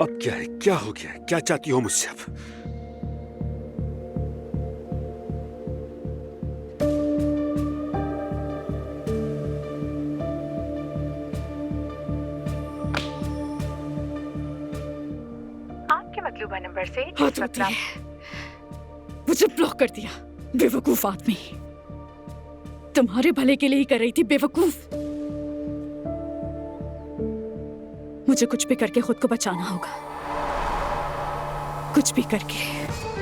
अब क्या है, क्या हो गया, क्या चाहती हो मुझसे अब? आपके मतलूबा नंबर से हाथ होती है, मुझे ब्लॉक कर दिया। बेवकूफ आदमी, तुम्हारे भले के लिए ही कर रही थी, बेवकूफ। मुझे कुछ भी करके खुद को बचाना होगा, कुछ भी करके।